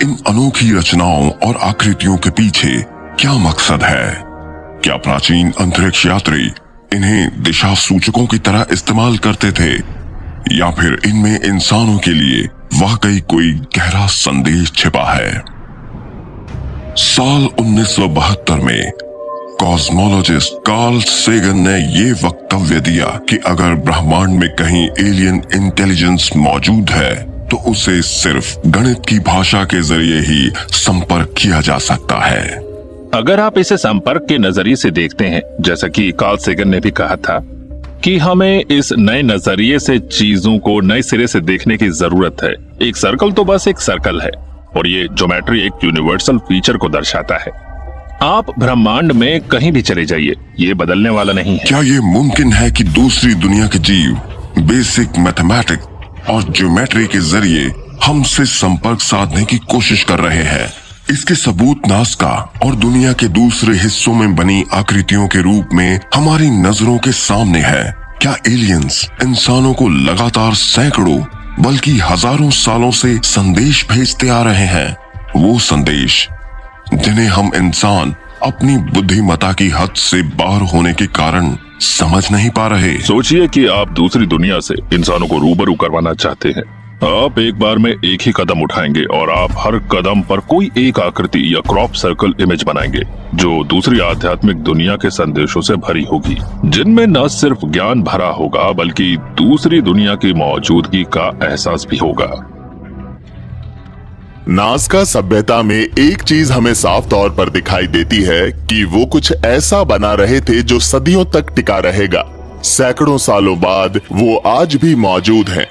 S1: इन अनोखी रचनाओं और आकृतियों के पीछे क्या मकसद है? क्या प्राचीन अंतरिक्ष यात्री इन्हें दिशा सूचकों की तरह इस्तेमाल करते थे, या फिर इनमें इंसानों के लिए वाकई कोई गहरा संदेश छिपा है? साल 1972 में कॉस्मोलॉजिस्ट कार्ल सेगन ने ये वक्तव्य दिया कि अगर ब्रह्मांड में कहीं एलियन इंटेलिजेंस मौजूद है तो उसे सिर्फ गणित की भाषा के जरिए ही संपर्क किया जा सकता है।
S6: अगर आप इसे संपर्क के नजरिए से देखते हैं, जैसा कि कार्ल सेगन ने भी कहा था कि हमें इस नए नजरिए से चीजों को नए सिरे से देखने की जरूरत है। एक सर्कल तो बस एक सर्कल है और ये ज्योमेट्री एक यूनिवर्सल फीचर को दर्शाता है। आप ब्रह्मांड में कहीं भी चले जाइए, ये बदलने वाला नहीं है।
S1: क्या ये मुमकिन है कि दूसरी दुनिया के जीव बेसिक मैथमेटिक्स और ज्योमेट्री के जरिए हमसे संपर्क साधने की कोशिश कर रहे हैं? इसके सबूत नाज़का और दुनिया के दूसरे हिस्सों में बनी आकृतियों के रूप में हमारी नजरों के सामने है। क्या एलियंस इंसानों को लगातार सैकड़ों बल्कि हजारों सालों से संदेश भेजते आ रहे हैं? वो संदेश जिन्हें हम इंसान अपनी बुद्धिमत्ता की हद से बाहर होने के कारण समझ नहीं पा रहे।
S6: सोचिए कि आप दूसरी दुनिया से इंसानों को रूबरू करवाना चाहते हैं। आप एक बार में एक ही कदम उठाएंगे और आप हर कदम पर कोई एक आकृति या क्रॉप सर्कल इमेज बनाएंगे जो दूसरी आध्यात्मिक दुनिया के संदेशों से भरी होगी, जिनमें न सिर्फ ज्ञान भरा होगा बल्कि दूसरी दुनिया की मौजूदगी का एहसास भी होगा।
S8: नाज़का सभ्यता में एक चीज हमें साफ तौर पर दिखाई देती है कि वो कुछ ऐसा बना रहे थे जो सदियों तक टिका रहेगा। सैकड़ों सालों बाद वो आज भी मौजूद हैं।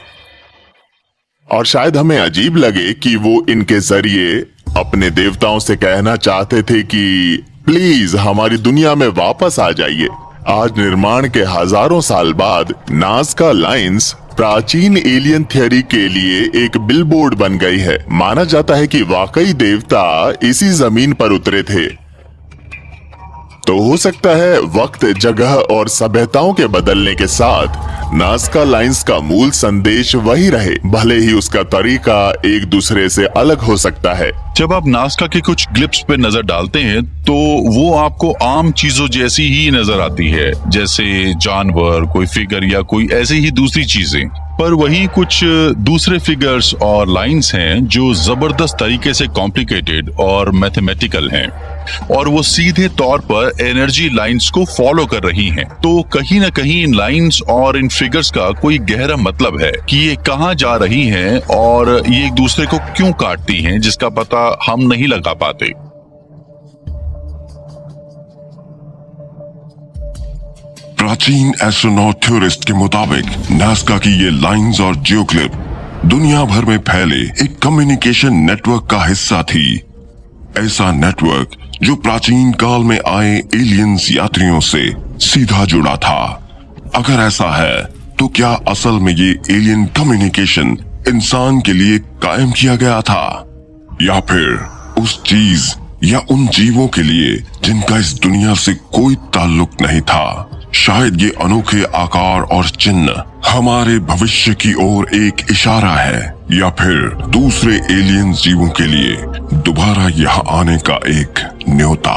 S8: और शायद हमें अजीब लगे कि वो इनके जरिए अपने देवताओं से कहना चाहते थे कि प्लीज हमारी दुनिया में वापस आ जाइए। आज निर्माण के हजारों साल बाद नाज़का लाइंस प्राचीन एलियन थ्योरी के लिए एक बिलबोर्ड बन गई है। माना जाता है कि वाकई देवता इसी जमीन पर उतरे थे। तो हो सकता है वक्त, जगह और सभ्यताओं के बदलने के साथ नाज़का लाइंस का मूल संदेश वही रहे, भले ही उसका तरीका एक दूसरे से अलग हो सकता है।
S4: जब आप नाज़का के कुछ ग्लिप्स पे नजर डालते हैं तो वो आपको आम चीजों जैसी ही नजर आती है, जैसे जानवर, कोई फिगर या कोई ऐसी ही दूसरी चीजें। पर वही कुछ दूसरे फिगर्स और लाइंस हैं जो जबरदस्त तरीके से कॉम्प्लिकेटेड और मैथमेटिकल हैं और वो सीधे तौर पर एनर्जी लाइंस को फॉलो कर रही हैं। तो कहीं न कहीं इन लाइंस और इन फिगर्स का कोई गहरा मतलब है कि ये कहाँ जा रही हैं और ये एक दूसरे को क्यों काटती हैं, जिसका पता हम नहीं लगा पाते।
S1: प्राचीन एस्ट्रोनॉट थ्योरिस्ट के मुताबिक नाज़का की ये लाइंस और जियोक्लिप दुनिया भर में फैले एक कम्युनिकेशन नेटवर्क का हिस्सा थी। ऐसा नेटवर्क जो प्राचीन काल में आए एलियंस यात्रियों से सीधा जुड़ा था। अगर ऐसा है तो क्या असल में ये एलियन कम्युनिकेशन इंसान के लिए कायम किया गया था, या फिर उस चीज या उन जीवों के लिए जिनका इस दुनिया से कोई ताल्लुक नहीं था? शायद ये अनोखे आकार और चिन्ह हमारे भविष्य की ओर एक इशारा है, या फिर दूसरे एलियन जीवों के लिए दोबारा यहाँ आने का एक न्योता।